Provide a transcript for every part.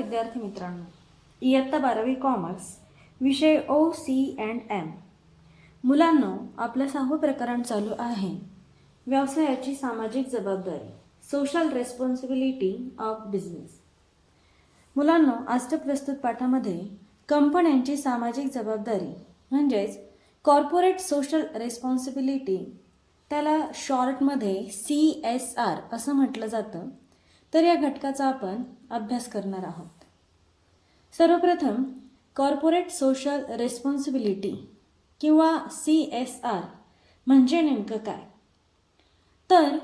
विद्यार्थी मित्रांनो, इयत्ता 12वी कॉमर्स विषय OC&M मुलांनो, आपलं 6वं प्रकरण चालू आहे व्यवसायाची सामाजिक जबाबदारी, सोशल रेस्पॉन्सिबिलिटी ऑफ बिझनेस. मुलांनो, आजच्या प्रस्तुत पाठामध्ये कंपन्यांची सामाजिक जबाबदारी म्हणजेच कॉर्पोरेट सोशल रेस्पॉन्सिबिलिटी, त्याला शॉर्टमध्ये CSR असं म्हटलं जातं, तर या घटकाचा आपण अभ्यास करणार आहोत. सर्वप्रथम कॉर्पोरेट सोशल रेस्पॉन्सिबिलिटी किंवा CSR म्हणजे नेमकं काय? तर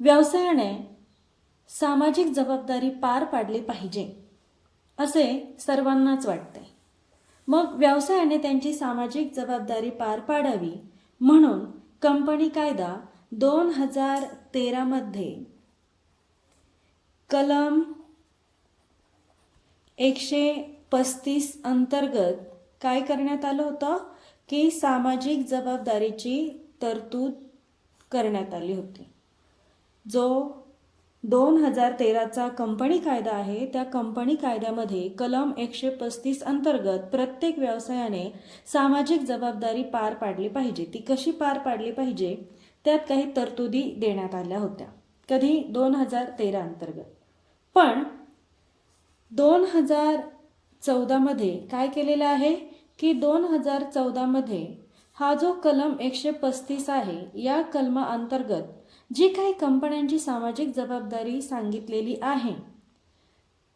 व्यवसायाने सामाजिक जबाबदारी पार पाडली पाहिजे असे सर्वांनाच वाटते. मग व्यवसायाने त्यांची सामाजिक जबाबदारी पार पाडावी म्हणून कंपनी कायदा 2013 मध्ये कलम 135 अंतर्गत काय करण्यात आलं होतं की सामाजिक जबाबदारीची तरतूद करण्यात आली होती. जो 2013चा कंपनी कायदा आहे, त्या कंपनी कायद्यामध्ये कलम 135 अंतर्गत प्रत्येक व्यवसायाने सामाजिक जबाबदारी पार पाडली पाहिजे. ती कशी पार पाडली पाहिजे त्यात काही तरतुदी देण्यात आल्या होत्या. कधी? 2013 अंतर्गत. पण 2014 मध्ये काय केलेलं आहे की 2014 मध्ये हा जो कलम 135 आहे, या कलमा अंतर्गत जी काही कंपन्यांची सामाजिक जबाबदारी सांगितलेली आहे,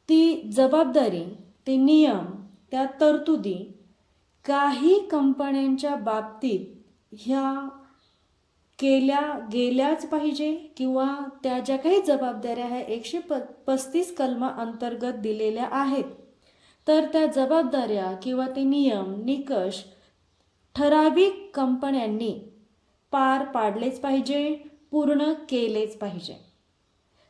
ती जबाबदारी, ते नियम, त्या तरतुदी काही कंपन्यांच्या बाबतीत ह्या केल्या गेल्याच पाहिजे किंवा त्या ज्या काही जबाबदाऱ्या आहे 135 कलमा अंतर्गत दिलेल्या आहेत, तर त्या जबाबदाऱ्या किंवा ते नियम, निकष ठराविक कंपन्यांनी पार पाडलेच पाहिजे, पूर्ण केलेच पाहिजे.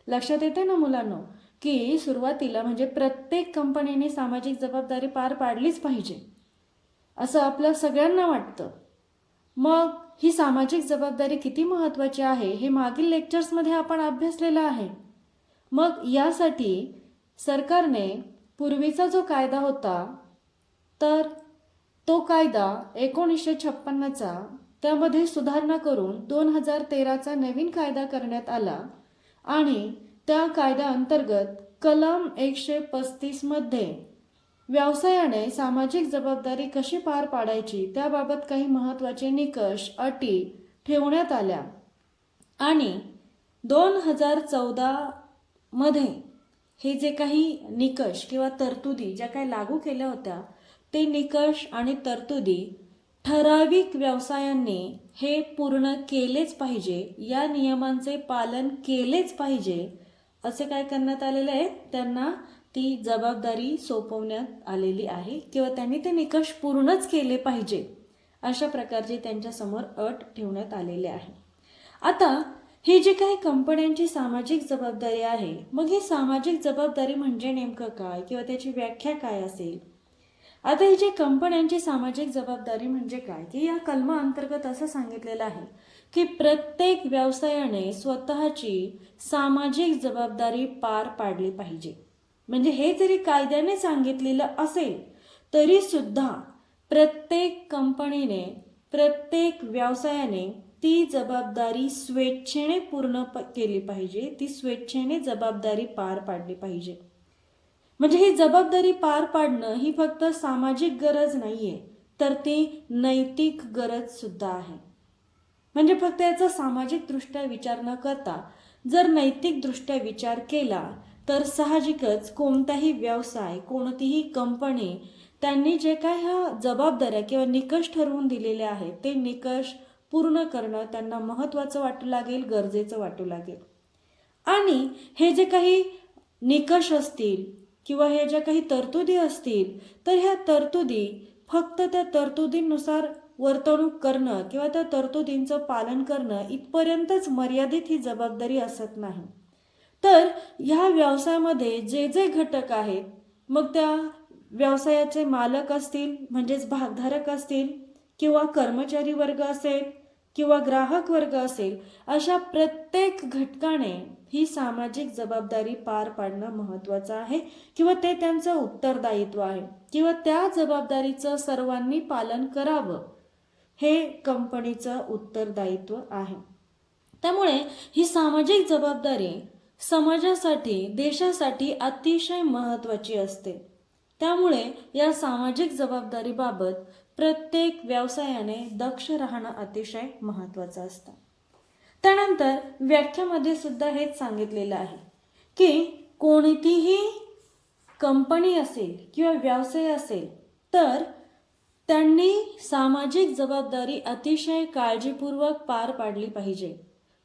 लक्षात येते ना मुलांनो की सुरुवातीला म्हणजे प्रत्येक कंपनीने सामाजिक जबाबदारी पार पाडलीच पाहिजे असं आपल्या सगळ्यांना वाटतं. मग ही सामाजिक जबाबदारी किती महत्त्वाची आहे हे मागील लेक्चर्समध्ये आपण अभ्यासलेलं आहे. मग यासाठी सरकारने पूर्वीचा जो कायदा होता, तर तो कायदा 1956चा, त्यामध्ये सुधारणा करून 2013चा नवीन कायदा करण्यात आला आणि त्या कायद्याअंतर्गत कलम 135 मध्ये व्यवसायाने सामाजिक जबाबदारी कशी पार पाडायची त्याबाबत काही महत्त्वाचे निकष, अटी ठेवण्यात आल्या. आणि 2014 मध्ये हे जे काही निकष किंवा तरतुदी ज्या काही लागू केल्या होत्या, ते निकष आणि तरतुदी ठराविक व्यवसायांनी हे पूर्ण केलेच पाहिजे, या नियमांचे पालन केलेच पाहिजे असे काय करण्यात आलेले आहे, त्यांना ती जबाबदारी सोपवण्यात आलेली आहे किंवा त्यांनी ते निकष पूर्णच केले पाहिजे अशा प्रकारचे त्यांच्यासमोर अट ठेवण्यात आलेले आहे. आता ही जी काही कंपन्यांची सामाजिक जबाबदारी आहे, मग ही सामाजिक जबाबदारी म्हणजे नेमकं काय किंवा त्याची व्याख्या काय असेल? आता ही जी कंपन्यांची सामाजिक जबाबदारी म्हणजे काय की या कलमा अंतर्गत असं सांगितलेलं आहे की प्रत्येक व्यवसायाने स्वतःची सामाजिक जबाबदारी पार पाडली पाहिजे. म्हणजे हे जरी कायद्याने सांगितलेलं असेल तरी सुद्धा प्रत्येक कंपनीने, प्रत्येक व्यवसायाने ती जबाबदारी स्वेच्छेने पूर्ण केली पाहिजे, ती स्वेच्छेने जबाबदारी पार पाडली पाहिजे. म्हणजे ही जबाबदारी पार पाडणं ही फक्त सामाजिक गरज नाहीये, तर ती नैतिक गरज सुद्धा आहे. म्हणजे फक्त याचा सामाजिक दृष्ट्या विचार न करता जर नैतिक दृष्ट्या विचार केला तर साहजिकच कोणताही व्यवसाय, कोणतीही कंपनी त्यांनी जे काही ह्या जबाबदाऱ्या किंवा निकष ठरवून दिलेले आहेत, ते निकष पूर्ण करणं त्यांना महत्त्वाचं वाटू लागेल, गरजेचं वाटू लागेल. आणि हे जे काही निकष असतील किंवा हे ज्या काही तरतुदी असतील, तर ह्या तरतुदी फक्त त्या तरतुदींनुसार वर्तणूक करणं किंवा त्या तरतुदींचं पालन करणं इथपर्यंतच मर्यादित ही जबाबदारी असत नाही. तर ह्या व्यवसायामध्ये जे जे घटक आहेत, मग त्या व्यवसायाचे मालक असतील म्हणजेच भागधारक असतील किंवा कर्मचारी वर्ग असेल किंवा ग्राहक वर्ग असेल, अशा प्रत्येक घटकाने ही सामाजिक जबाबदारी पार पाडणं महत्त्वाचं आहे किंवा ते त्यांचं उत्तरदायित्व आहे किंवा त्या जबाबदारीचं सर्वांनी पालन करावं हे कंपनीचं उत्तरदायित्व आहे. त्यामुळे ही सामाजिक जबाबदारी समाजासाठी, देशासाठी अतिशय महत्त्वाची असते. त्यामुळे या सामाजिक जबाबदारीबाबत प्रत्येक व्यवसायाने दक्ष राहणं अतिशय महत्त्वाचं असतं. त्यानंतर व्याख्यामध्ये सुद्धा हेच सांगितलेलं आहे की कोणतीही कंपनी असेल किंवा व्यवसाय असेल तर त्यांनी सामाजिक जबाबदारी अतिशय काळजीपूर्वक पार पाडली पाहिजे.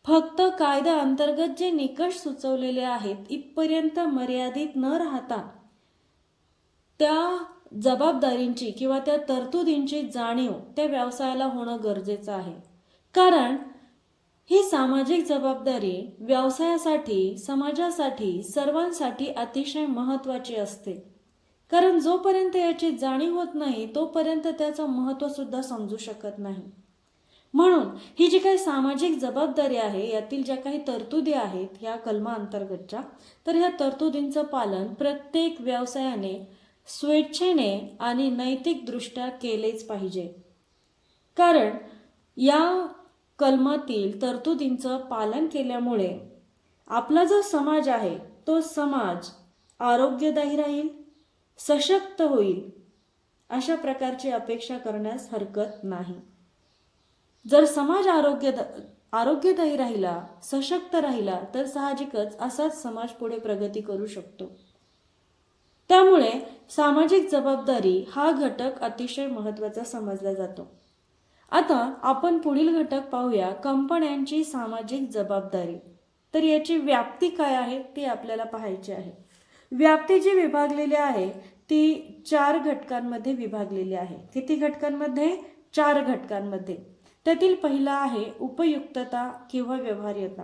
फक्त कायदा अंतर्गत जे निकष सुचवलेले आहेत इथपर्यंत मर्यादित न राहता त्या जबाबदारींची किंवा त्या तरतुदींची जाणीव त्या व्यवसायाला होणं गरजेचं आहे. कारण ही सामाजिक जबाबदारी व्यवसायासाठी, समाजासाठी, सर्वांसाठी अतिशय महत्त्वाची असते. कारण जोपर्यंत याची जाणीव होत नाही तोपर्यंत त्याचं महत्त्व सुद्धा समजू शकत नाही. म्हणून ही जी काही सामाजिक जबाबदारी आहे यातील ज्या काही तरतुदी आहेत ह्या कलमाअंतर्गतच्या, तर ह्या तरतुदींचं पालन प्रत्येक व्यवसायाने स्वेच्छेने आणि नैतिकदृष्ट्या केलेच पाहिजे. कारण या कलमातील तरतुदींचं पालन केल्यामुळे आपला जो समाज आहे तो समाज आरोग्यदायी राहील, सशक्त होईल, अशा प्रकारची अपेक्षा करण्यास हरकत नाही. जर समाज आरोग्यदायी राहिला, सशक्त राहिला तर साहजिकच असाच समाज पुढे प्रगती करू शकतो. त्यामुळे सामाजिक जबाबदारी हा घटक अतिशय महत्त्वाचा समजला जातो. आता आपण पुढील घटक पाहूया, कंपन्यांची सामाजिक जबाबदारी. तर याची व्याप्ती काय आहे ते आपल्याला पाहायचे आहे. व्याप्ती जी विभागलेली आहे ती 4 घटकांमध्ये विभागलेली आहे. किती घटकांमध्ये? 4 घटकांमध्ये. त्यातील पहिला आहे उपयुक्तता किंवा व्यवहार्यता.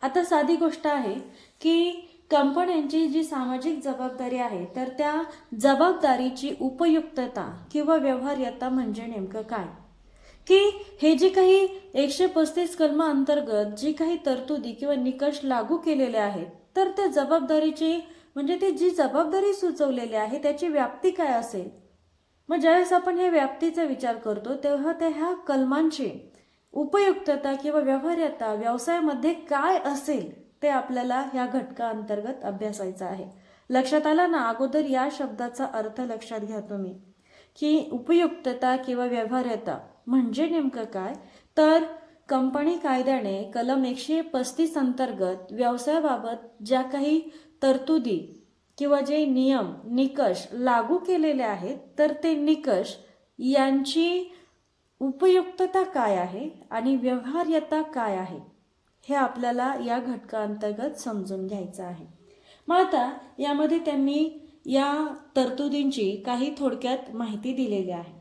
आता साधी गोष्ट आहे की कंपन्यांची जी सामाजिक जबाबदारी आहे तर त्या जबाबदारीची उपयुक्तता किंवा व्यवहार्यता म्हणजे नेमकं काय, की हे जे काही 135 कलमाअंतर्गत जी काही तरतुदी किंवा निकष लागू केलेले आहेत तर त्या जबाबदारीची म्हणजे ते जी जबाबदारी सुचवलेली आहे त्याची व्याप्ती काय असेल. मग ज्यावेळेस आपण हे व्याप्तीचा विचार करतो तेव्हा त्या ह्या कलमांची उपयुक्तता किंवा व्यवहार्यता व्यवसायामध्ये काय असेल ते आपल्याला ह्या घटकाअंतर्गत अभ्यासायचं आहे. लक्षात आलं ना? अगोदर या शब्दाचा अर्थ लक्षात घ्या तुम्ही की उपयुक्तता किंवा व्यवहार्यता म्हणजे नेमकं काय. तर कंपनी कायद्याने कलम 135 अंतर्गत व्यवसायाबाबत ज्या काही तरतुदी किंवा जे नियम निकष लागू केलेले आहेत तर ते निकष यांची उपयुक्तता काय आहे आणि व्यवहार्यता काय आहे हे आपल्याला या घटकाअंतर्गत समजून घ्यायचं आहे. मग आता यामध्ये त्यांनी या तरतुदींची काही थोडक्यात माहिती दिलेली आहे.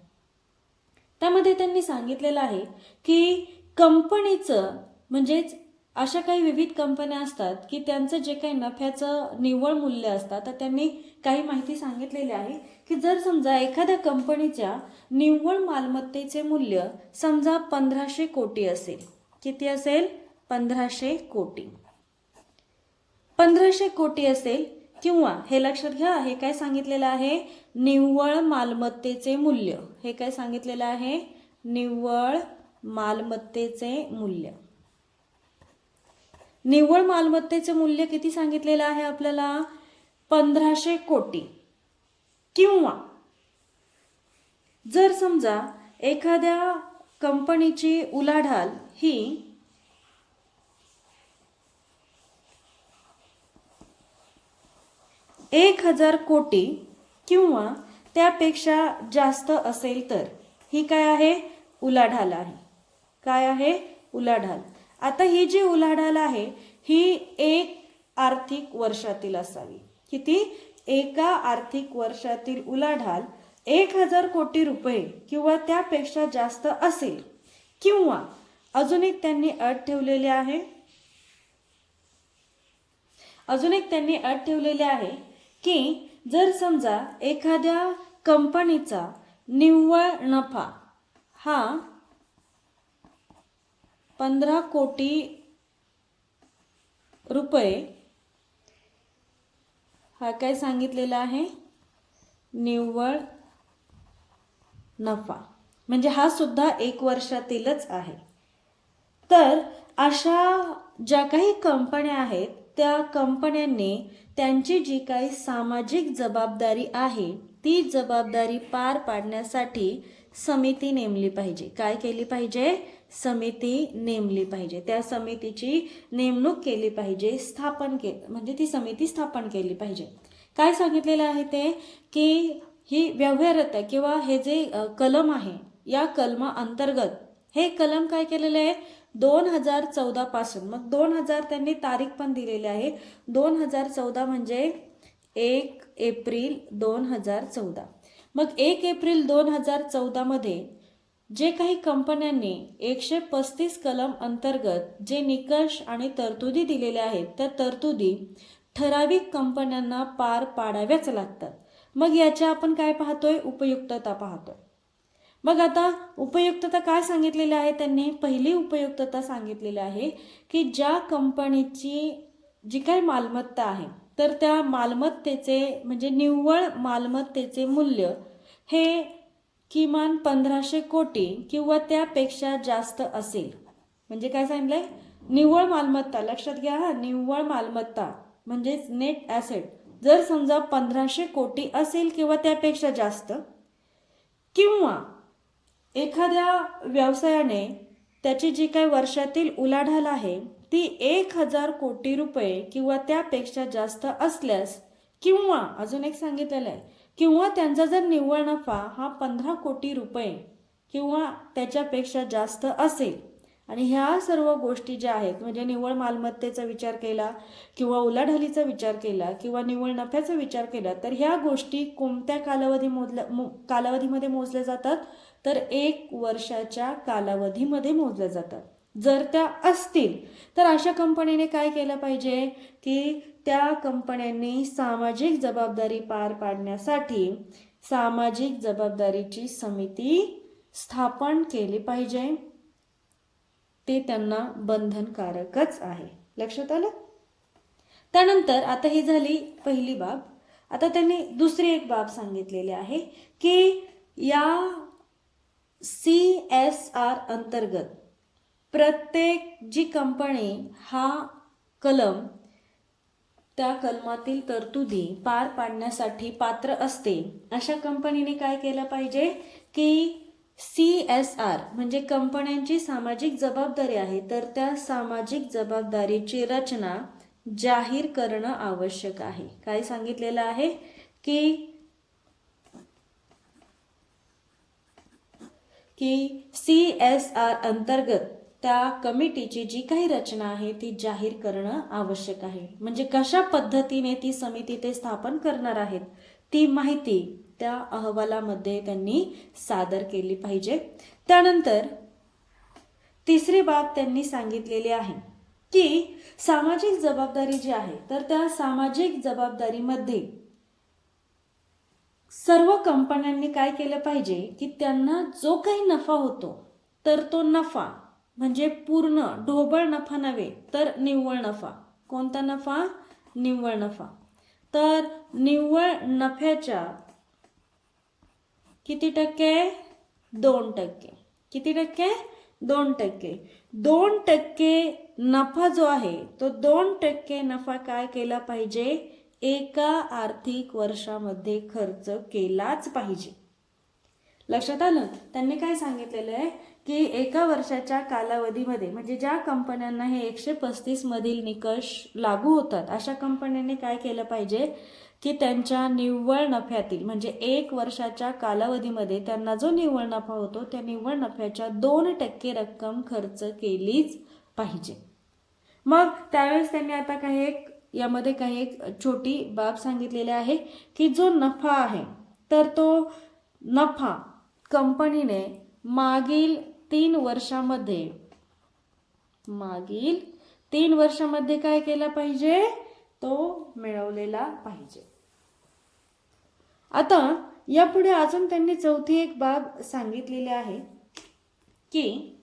त्यामध्ये त्यांनी सांगितलेलं आहे की कंपनीचं म्हणजेच अशा काही विविध कंपन्या असतात की त्यांचं जे काही नफ्याचं निव्वळ मूल्य असतं, तर त्यांनी काही माहिती सांगितलेली आहे की जर समजा एखाद्या कंपनीच्या निव्वळ मालमत्तेचे मूल्य समजा 1500 कोटी असेल. किती असेल? 1500 कोटी. 1500 कोटी असेल किंवा हे लक्षात घ्या, हे काय सांगितलेलं आहे? निव्वळ मालमत्तेचे मूल्य. हे काय सांगितलेलं आहे? निव्वळ मालमत्तेचे मूल्य. निव्वळ मालमत्तेचे मूल्य किती सांगितलेलं आहे आपल्याला? 1500 कोटी. किंवा जर समजा एखाद्या कंपनीची उलाढाल ही 1000 कोटी किंवा त्यापेक्षा जास्त असेल तर ही काय आहे? उलाढाल आहे. काय आहे? उलाढाल. आता ही जी उलाढाल आहे ही 1 आर्थिक वर्षातील असावी. किती? एका आर्थिक वर्षातील उलाढाल 1000 कोटी रुपये किंवा त्यापेक्षा जास्त असेल. किंवा अजून एक त्यांनी अट ठेवलेली आहे. की जर समजा एखाद्या कंपनीचा निव्वळ नफा हा 15 कोटी रुपये हा काय सांगितलेला आहे, निव्वळ नफा, म्हणजे हा सुद्धा 1 वर्षातीलच आहे. तर अशा ज्या काही कंपन्या आहेत त्या कंपन्यांनी त्यांची जी काही सामाजिक जबाबदारी आहे ती जबाबदारी पार पाडण्यासाठी समिती नेमली पाहिजे. काय केली पाहिजे, समिती नेमली पाहिजे. त्या समितीची नेमणूक केली पाहिजे, म्हणजे ती समिती स्थापन केली पाहिजे. काय सांगितलेलं आहे ते, की ही व्यवहार्यता किंवा हे जे कलम आहे या कलमा अंतर्गत हे कलम काय केलेलं आहे 2014 पासून, मग 2000 त्यांनी तारीख पण दिलेली आहे, 2014 म्हणजे 1 एप्रिल 2014. मग 1 एप्रिल 2014 मध्ये जे काही कंपन्यांनी 135 कलम अंतर्गत जे निकष आणि तरतुदी दिलेल्या आहेत त्या तरतुदी ठराविक कंपन्यांना पार पाडाव्याच लागतात. मग याच्या आपण काय पाहतोय, उपयुक्तता पाहतोय. मग आता उपयुक्तता काय सांगितलेली आहे त्यांनी, पहिली उपयुक्तता सांगितलेली आहे की ज्या कंपनीची जी काही मालमत्ता आहे तर त्या मालमत्तेचे म्हणजे निव्वळ मालमत्तेचे मूल्य हे किमान 1500 कोटी किंवा त्यापेक्षा जास्त असेल. म्हणजे काय सांगितलंय, निव्वळ मालमत्ता, लक्षात घ्या हा, निव्वळ मालमत्ता म्हणजेच नेट ॲसेट जर समजा 1500 कोटी असेल किंवा त्यापेक्षा जास्त, किंवा एखाद्या व्यवसायाने त्याची जी काही वर्षातील उलाढाल आहे ती 1000 कोटी रुपये किंवा त्यापेक्षा जास्त असल्यास, किंवा अजून एक सांगितलेलं आहे, किंवा त्यांचा जर निव्वळ नफा हा 15 कोटी रुपये किंवा त्याच्यापेक्षा जास्त असेल, आणि ह्या सर्व गोष्टी ज्या आहेत म्हणजे निव्वळ मालमत्तेचा विचार केला किंवा उलाढालीचा विचार केला किंवा निव्वळ नफ्याचा विचार केला, तर ह्या गोष्टी कोणत्या कालावधीमध्ये मोजल्या जातात, तर 1 वर्षाच्या कालावधीमध्ये मोजल्या जातात. जर त्या असतील तर अशा कंपनीने काय केलं पाहिजे की त्या कंपन्यांनी सामाजिक जबाबदारी पार पाडण्यासाठी सामाजिक जबाबदारीची समिती स्थापन केली पाहिजे. ते त्यांना बंधनकारकच आहे. लक्षात आलं. त्यानंतर आता ही झाली पहिली बाब. आता त्यांनी दुसरी एक बाब सांगितलेली आहे की या CSR अंतर्गत प्रत्येक जी कंपनी हा कलम त्या कलमातील तरतुदी पार पाडण्यासाठी पात्र असते अशा कंपनीने काय केलं पाहिजे की CSR म्हणजे कंपन्यांची सामाजिक जबाबदारी आहे, तर त्या सामाजिक जबाबदारीची रचना जाहीर करणं आवश्यक आहे. काय सांगितलेलं आहे की CSR अंतर्गत त्या कमिटीची जी काही रचना आहे ती जाहीर करणं आवश्यक आहे. म्हणजे कशा पद्धतीने ती समिती ते स्थापन करणार आहेत ती माहिती त्या अहवालामध्ये त्यांनी सादर केली पाहिजे. त्यानंतर तिसरी बाब त्यांनी सांगितलेली आहे की सामाजिक जबाबदारी जी आहे तर त्या सामाजिक जबाबदारीमध्ये सर्व कंपन्यांनी काय केलं पाहिजे की त्यांना जो काही नफा होतो तर तो नफा म्हणजे पूर्ण ढोबळ नफा नव्हे तर निव्वळ नफा. कोणता नफा, निव्वळ नफा. तर निव्वळ नफ्याच्या किती टक्के, 2%. किती टक्के, 2%. 2% नफा जो आहे तो 2% नफा काय केला पाहिजे, एका आर्थिक वर्षामध्ये खर्च केलाच पाहिजे. लक्षात आलं. त्यांनी काय सांगितलेलं आहे की एका वर्षाच्या कालावधीमध्ये म्हणजे ज्या कंपन्यांना हे 135 मधील निकष लागू होतात अशा कंपन्यांनी काय केलं पाहिजे की त्यांच्या निव्वळ नफ्यातील म्हणजे 1 वर्षाच्या कालावधीमध्ये त्यांना जो निव्वळ नफा होतो त्या निव्वळ नफ्याच्या 2% रक्कम खर्च केलीच पाहिजे. मग त्यावेळेस त्यांनी आता यामध्ये एक छोटी बाब सांगितलेली आहे की जो नफा आहे तर तो नफा कंपनीने मागील 3 वर्षामध्ये काय केला पाहिजे, तो मिळवलेला पाहिजे. आता यापुढे अजून त्यांनी चौथी एक बाब सांगितलेली आहे की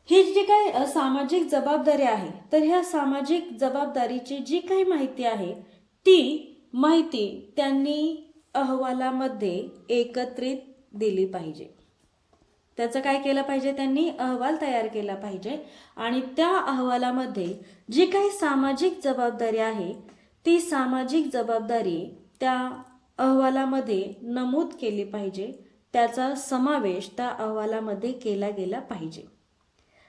ही जी काही सामाजिक जबाबदारी आहे, तर ह्या सामाजिक जबाबदारीची जी काही माहिती आहे ती माहिती त्यांनी अहवालामध्ये एकत्रित दिली पाहिजे. त्याचं काय केलं पाहिजे, त्यांनी अहवाल तयार केला पाहिजे आणि त्या अहवालामध्ये जी काही सामाजिक जबाबदारी आहे ती सामाजिक जबाबदारी त्या अहवालामध्ये नमूद केली पाहिजे. त्याचा समावेश त्या अहवालामध्ये केला गेला पाहिजे.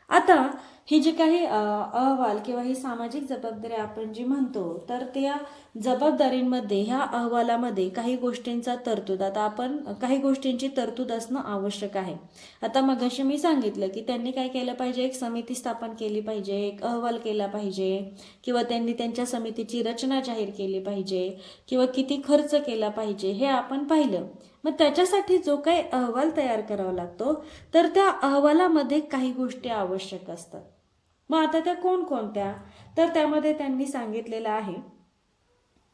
आता ही जी काही अहवाल किंवा ही सामाजिक जबाबदारी आपण जी म्हणतो, तर त्या जबाबदारींमध्ये ह्या अहवालामध्ये काही गोष्टींचा तरतूद, आता आपण काही गोष्टींची तरतूद असणं आवश्यक आहे. आता मगाशी मी सांगितलं की त्यांनी काय केलं पाहिजे, एक समिती स्थापन केली पाहिजे, एक अहवाल केला पाहिजे किंवा त्यांनी त्यांच्या समितीची रचना जाहीर केली पाहिजे किंवा किती खर्च केला पाहिजे हे आपण पाहिलं. मग त्याच्यासाठी जो काही अहवाल तयार करावा लागतो, तर त्या अहवालामध्ये काही गोष्टी आवश्यक असतात. मग आता त्या कोणकोणत्या, तर त्यामध्ये त्यांनी सांगितलेलं आहे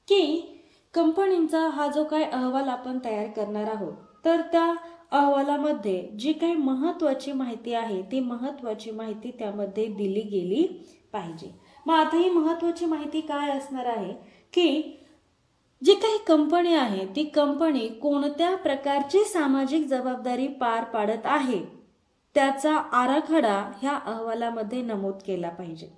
की कंपनीचा हा जो काही अहवाल आपण तयार करणार आहोत, तर त्या अहवालामध्ये जी काही महत्त्वाची माहिती आहे ती महत्त्वाची माहिती त्यामध्ये दिली गेली पाहिजे. मग आता ही महत्त्वाची माहिती काय असणार आहे की जी काही कंपनी आहे ती कंपनी कोणत्या प्रकारची सामाजिक जबाबदारी पार पाडत आहे त्याचा आराखडा ह्या अहवालामध्ये नमूद केला पाहिजे.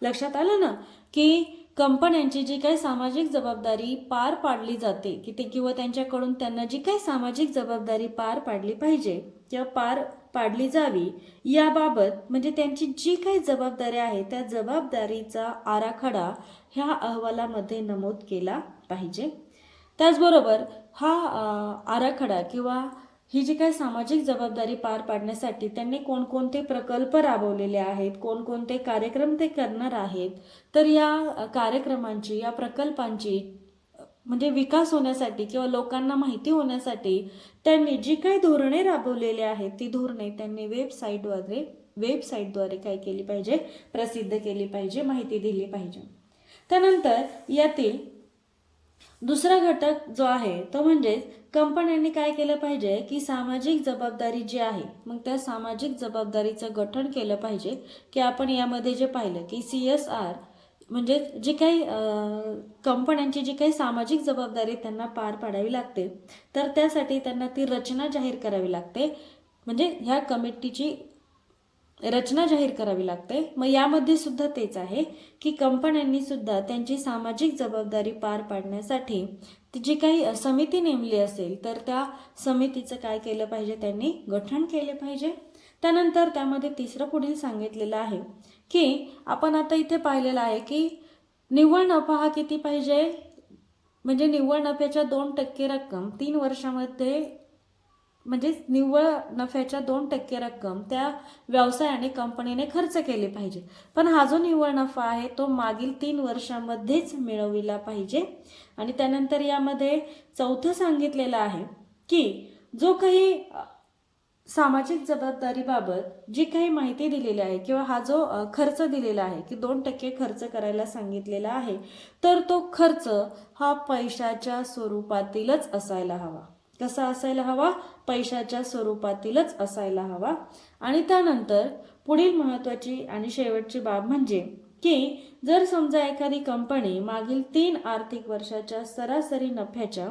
लक्षात आलं ना की कंपन्यांची जी काही सामाजिक जबाबदारी पार पाडली जाते की ते किंवा त्यांच्याकडून त्यांना जी काही सामाजिक जबाबदारी पार पाडली पाहिजे किंवा पार पाडली जावी याबाबत म्हणजे त्यांची जी काही जबाबदारी आहे त्या जबाबदारीचा आराखडा ह्या अहवालामध्ये नमूद केला पाहिजे. त्याचबरोबर हा आराखडा किंवा ही जी काही सामाजिक जबाबदारी पार पाडण्यासाठी त्यांनी कोणकोणते प्रकल्प राबवलेले आहेत, कोणकोणते कार्यक्रम ते करणार आहेत, तर या कार्यक्रमांची या प्रकल्पांची म्हणजे विकास होण्यासाठी किंवा लोकांना माहिती होण्यासाठी त्यांनी जी काही धोरणे राबवलेली आहेत ती धोरणे त्यांनी वेबसाईटद्वारे काय केली पाहिजे, प्रसिद्ध केली पाहिजे, माहिती दिली पाहिजे. त्यानंतर यातील दुसरा घटक जो आहे तो म्हणजे कंपन्यांनी काय केलं पाहिजे की सामाजिक जबाबदारी जी आहे मग त्या सामाजिक जबाबदारीचं गठन केलं पाहिजे की आपण यामध्ये जे पाहिलं की CSR म्हणजे जी काही कंपन्यांची जी काही सामाजिक जबाबदारी त्यांना पार पाडावी लागते, तर त्यासाठी त्यांना ती रचना जाहीर करावी लागते, म्हणजे ह्या कमिटीची रचना जाहीर करावी लागते. मग यामध्ये सुद्धा तेच आहे की कंपन्यांनी सुद्धा त्यांची सामाजिक जबाबदारी पार पाडण्यासाठी जी काही समिती नेमली असेल तर त्या समितीचं काय केलं पाहिजे, त्यांनी गठन केले पाहिजे. त्यानंतर त्यामध्ये तिसरं पुढील सांगितलेलं आहे की आपण आता इथे पाहिलेलं आहे की निव्वळ नफा हा किती पाहिजे, म्हणजे निव्वळ नफ्याच्या 2% रक्कम 3 वर्षामध्ये म्हणजे निव्वळ नफ्याच्या 2% रक्कम त्या व्यवसायाने कंपनीने खर्च केली पाहिजे. पण हा जो निव्वळ नफा आहे तो मागील 3 वर्षांमध्येच मिळविला पाहिजे. आणि त्यानंतर यामध्ये चौथं सांगितलेलं आहे की जो काही सामाजिक जबाबदारीबाबत जी काही माहिती दिलेली आहे किंवा हा जो खर्च दिलेला आहे की 2% खर्च करायला सांगितलेला आहे, तर तो खर्च हा पैशाच्या स्वरूपातीलच असायला हवा. कसा असायला हवा, पैशाच्या स्वरूपातीलच असायला हवा. आणि त्यानंतर पुढील महत्त्वाची आणि शेवटची बाब म्हणजे की जर समजा एखादी कंपनी मागील 3 आर्थिक वर्षाच्या सरासरी नफ्याच्या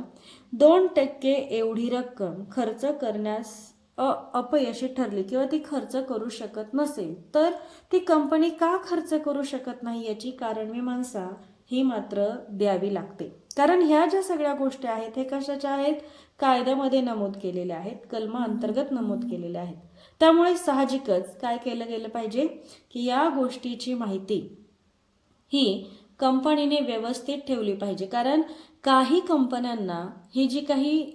2% एवढी रक्कम खर्च करण्यास अपयशी ठरली किंवा ती खर्च करू शकत नसेल, तर ती कंपनी का खर्च करू शकत नाही याची कारणमीमांसा ही मात्र द्यावी लागते. कारण ह्या ज्या सगळ्या गोष्टी आहेत हे कशाच्या आहेत, कायद्यामध्ये नमूद केलेल्या आहेत, कलमाअंतर्गत नमूद केलेल्या आहेत. त्यामुळे साहजिकच काय केलं गेलं पाहिजे की या गोष्टीची माहिती ही कंपनीने व्यवस्थित ठेवली पाहिजे. कारण काही कंपन्यांना ही जी काही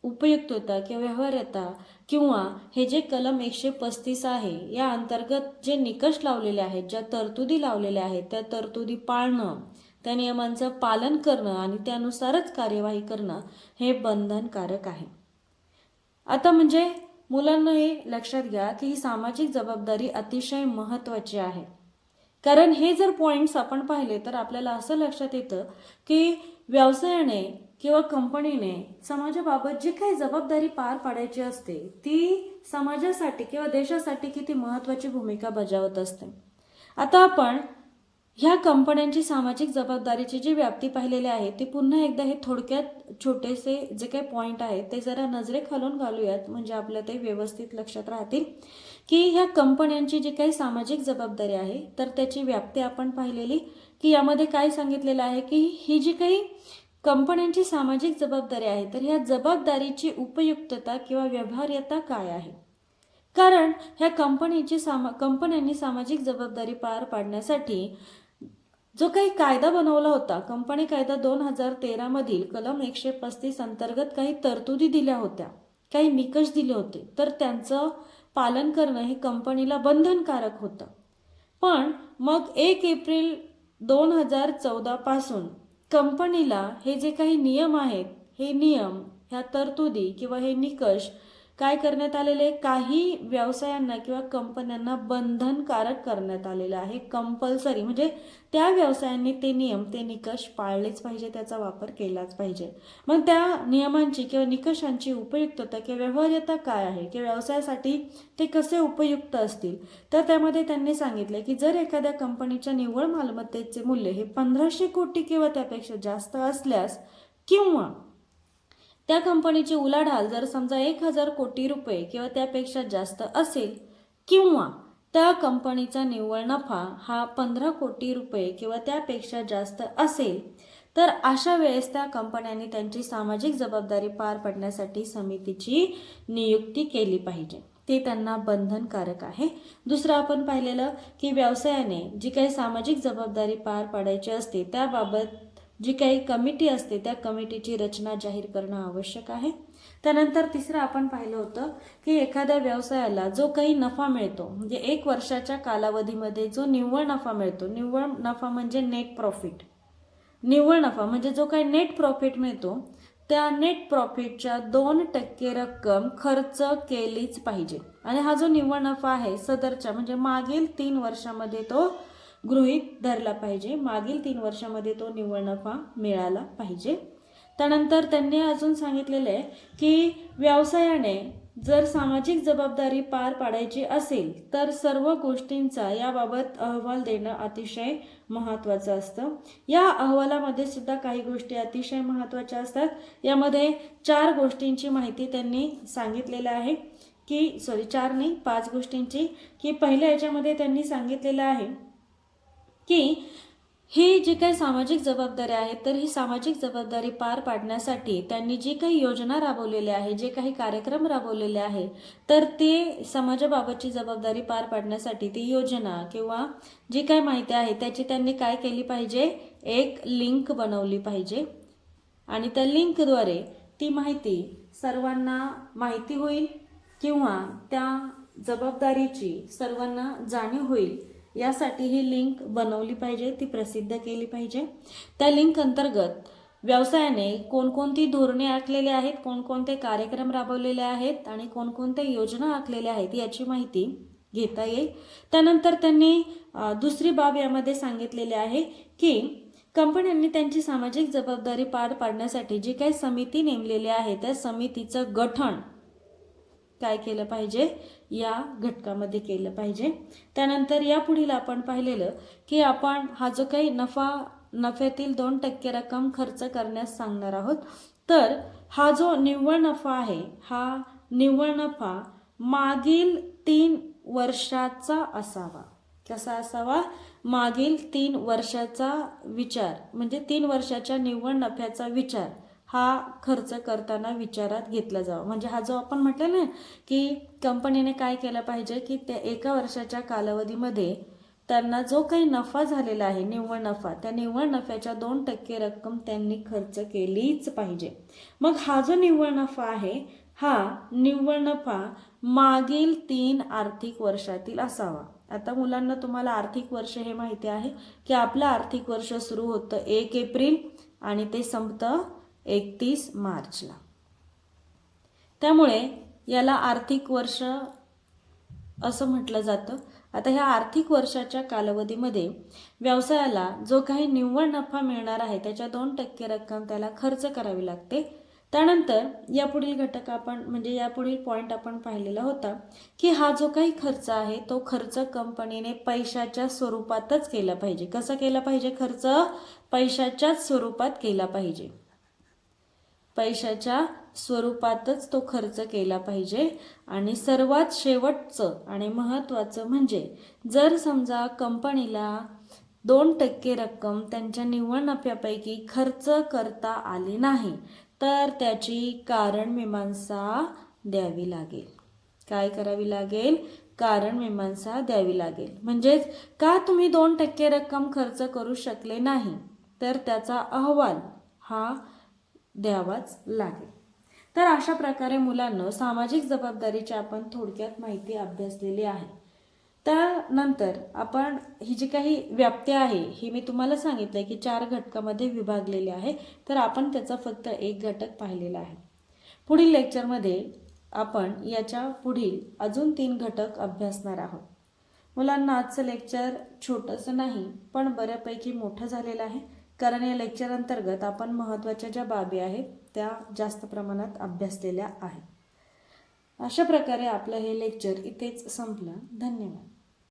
उपयुक्तता किंवा व्यवहार्यता किंवा हे जे कलम 135 आहे या अंतर्गत जे निकष लावलेले आहेत, ज्या तरतुदी लावलेल्या आहेत त्या तरतुदी पाळणं, त्या नियमांचं पालन करणं आणि त्यानुसारच कार्यवाही करणं हे बंधनकारक आहे. आता म्हणजे मुलांना हे लक्षात घ्या की ही सामाजिक जबाबदारी अतिशय महत्त्वाची आहे. कारण हे जर पॉइंट्स आपण पाहिले तर आपल्याला असं लक्षात येतं की व्यवसायाने किंवा कंपनीने समाजाबाबत जी काही जबाबदारी पार पाडायची असते ती समाजासाठी किंवा देशासाठी किती महत्त्वाची भूमिका बजावत असते. आता आपण ह्या कंपन्यांची सामाजिक जबाबदारीची जी व्याप्ती पाहिलेली आहे ती पुन्हा एकदा हे थोडक्यात छोटेसे जे काही पॉईंट आहेत ते जरा नजरेखालून घालूयात, म्हणजे आपल्या ते व्यवस्थित लक्षात राहतील की ह्या कंपन्यांची जी काही सामाजिक जबाबदारी आहे तर त्याची व्याप्ती आपण पाहिलेली की यामध्ये काय सांगितलेलं आहे की ही जी काही कंपन्यांची सामाजिक जबाबदारी आहे तर ह्या जबाबदारीची उपयुक्तता किंवा व्यवहार्यता काय आहे. कारण ह्या कंपन्यांनी सामाजिक जबाबदारी पार पाडण्यासाठी जो काही कायदा बनवला होता, कंपनी कायदा 2013 मधील कलम 135 अंतर्गत काही तरतुदी दिल्या होत्या, काही निकष दिले होते, तर त्यांचं पालन करणं हे कंपनीला बंधनकारक होतं. पण मग 1 एप्रिल 2014 पासून कंपनीला हे जे काही नियम आहेत, हे नियम, ह्या तरतुदी किंवा हे निकष काय करण्यात आलेले, काही व्यवसायांना किंवा कंपन्यांना बंधनकारक करण्यात आलेलं आहे. कंपल्सरी म्हणजे त्या व्यवसायांनी ते नियम, ते निकष पाळलेच पाहिजे, त्याचा वापर केलाच पाहिजे. मग त्या नियमांची किंवा निकषांची उपयुक्तता किंवा व्यवहार्यता काय आहे किंवा व्यवसायासाठी ते कसे उपयुक्त असतील, तर त्यामध्ये त्यांनी सांगितले की जर एखाद्या कंपनीच्या निव्वळ मालमत्तेचे मूल्य हे 1500 कोटी किंवा त्यापेक्षा जास्त असल्यास, किंवा त्या कंपनीची उलाढाल जर समजा 1000 कोटी रुपये किंवा त्यापेक्षा जास्त असेल, किंवा त्या कंपनीचा निव्वळ नफा हा 15 कोटी रुपये किंवा त्यापेक्षा जास्त असेल, तर अशा वेळेस त्या कंपन्यांनी त्यांची सामाजिक जबाबदारी पार पाडण्यासाठी समितीची नियुक्ती केली पाहिजे. ते त्यांना बंधनकारक आहे. दुसरं आपण पाहिलेलं की व्यवसायाने जी काही सामाजिक जबाबदारी पार पाडायची असते त्याबाबत जी काही कमिटी असते त्या कमिटीची रचना जाहीर करणं आवश्यक आहे. त्यानंतर तिसरं आपण पाहिलं होतं की एखाद्या व्यवसायाला जो काही नफा मिळतो, म्हणजे 1 वर्षाच्या कालावधीमध्ये जो निव्वळ नफा मिळतो, निव्वळ नफा म्हणजे नेट प्रॉफिट, निव्वळ नफा म्हणजे जो काही नेट प्रॉफिट मिळतो त्या नेट प्रॉफिटच्या 2% रक्कम खर्च केलीच पाहिजे. आणि हा जो निव्वळ नफा आहे सदरच्या म्हणजे मागील 3 वर्षामध्ये तो गृहीत धरला पाहिजे, मागील 3 वर्षामध्ये तो निव्वळ नफा मिळाला पाहिजे. त्यानंतर त्यांनी अजून सांगितलेले आहे की व्यवसायाने जर सामाजिक जबाबदारी पार पाडायची असेल तर सर्व गोष्टींचा याबाबत अहवाल देणं अतिशय महत्त्वाचं असतं. या अहवालामध्ये सुद्धा काही गोष्टी अतिशय महत्त्वाच्या असतात. यामध्ये 4 गोष्टींची माहिती त्यांनी सांगितलेलं आहे की 4 नाही 5 गोष्टींची, की पहिल्या याच्यामध्ये त्यांनी सांगितलेलं आहे की ही जी काही सामाजिक जबाबदारी आहे तर ही सामाजिक जबाबदारी पार पाडण्यासाठी त्यांनी जी काही योजना राबवलेली आहे, जे काही कार्यक्रम राबवलेले आहे, तर ते समाजाबाबतची जबाबदारी पार पाडण्यासाठी ती योजना किंवा जी काही माहिती आहे त्याची त्यांनी काय केली पाहिजे, एक लिंक बनवली पाहिजे आणि त्या लिंकद्वारे ती माहिती सर्वांना माहिती होईल किंवा त्या जबाबदारीची सर्वांना जाणीव होईल, यासाठी ही लिंक बनवली पाहिजे, ती प्रसिद्ध केली पाहिजे. त्या लिंक अंतर्गत व्यवसायाने कोणकोणती धोरणे आखलेली आहेत, कोणकोणते कार्यक्रम राबवलेले आहेत आणि कोणकोणत्या योजना आखलेल्या आहेत याची माहिती घेता येईल. त्यानंतर त्यांनी दुसरी बाब यामध्ये सांगितलेली आहे की कंपन्यांनी त्यांची सामाजिक जबाबदारी पार पाडण्यासाठी जी काही समिती नेमलेली आहे त्या समितीचं गठन काय केलं पाहिजे, या घटकामध्ये केलं पाहिजे. त्यानंतर यापुढील आपण पाहिलेलं की आपण हा जो काही नफ्यातील 2% रक्कम खर्च करण्यास सांगणार आहोत, तर हा जो निव्वळ नफा आहे हा निव्वळ नफा मागील 3 वर्षाचा असावा. कसा असावा, मागील 3 वर्षाचा विचार, म्हणजे 3 वर्षाच्या निव्वळ नफ्याचा विचार हा खर्च करताना विचारात घेतला जावा. म्हणजे हा जो आपण म्हटलं ना की कंपनीने काय केलं पाहिजे की त्या 1 वर्षाच्या कालावधीमध्ये त्यांना जो काही नफा झालेला आहे निव्वळ नफा, त्या निव्वळ नफ्याच्या 2% रक्कम त्यांनी खर्च केलीच पाहिजे. मग हा जो निव्वळ नफा आहे हा निव्वळ नफा मागील 3 आर्थिक वर्षातील असावा. आता मुलांना तुम्हाला आर्थिक वर्ष हे माहिती आहे की आपलं आर्थिक वर्ष सुरू होतं 1 एप्रिल आणि ते संपतं 31 मार्चला. त्यामुळे याला आर्थिक वर्ष असं म्हटलं जातं. आता ह्या आर्थिक वर्षाच्या कालावधीमध्ये व्यवसायाला जो काही निव्वळ नफा मिळणार आहे त्याच्या 2% रक्कम त्याला खर्च करावी लागते. त्यानंतर यापुढील घटक यापुढील पॉईंट आपण पाहिलेला होता की हा जो काही खर्च आहे तो खर्च कंपनीने पैशाच्या स्वरूपातच केला पाहिजे. कसा केला पाहिजे खर्च? पैशाच्याच स्वरूपात केला पाहिजे. पैशाच्या स्वरूपातच तो खर्च केला पाहिजे. आणि सर्वात शेवटचं आणि महत्त्वाचं म्हणजे जर समजा कंपनीला 2% रक्कम त्यांच्या निव्वळ नफ्यापैकी खर्च करता आली नाही तर त्याची कारण मीमांसा द्यावी लागेल. काय करावी लागेल? कारण मीमांसा द्यावी लागेल. म्हणजेच का तुम्ही 2% रक्कम खर्च करू शकले नाही तर त्याचा अहवाल हा द्यावाच लागेल. तर अशा प्रकारे मुलांना सामाजिक जबाबदारीची आपण थोडक्यात माहिती अभ्यासलेली आहे. त्यानंतर आपण ही जी काही व्याप्ती आहे ही मी तुम्हाला सांगितलं की 4 घटकामध्ये विभागलेली आहे. तर आपण त्याचा फक्त एक घटक पाहिलेला आहे. पुढील लेक्चरमध्ये आपण याच्या पुढील अजून 3 घटक अभ्यासणार आहोत. मुलांना आजचं लेक्चर छोटंसं नाही पण बऱ्यापैकी मोठं झालेलं आहे, कारण या लेक्चर अंतर्गत आपण महत्त्वाच्या ज्या बाबी आहेत त्या जास्त प्रमाणात अभ्यासलेल्या आहेत. अशा प्रकारे आपलं हे लेक्चर इथेच संपलं. धन्यवाद.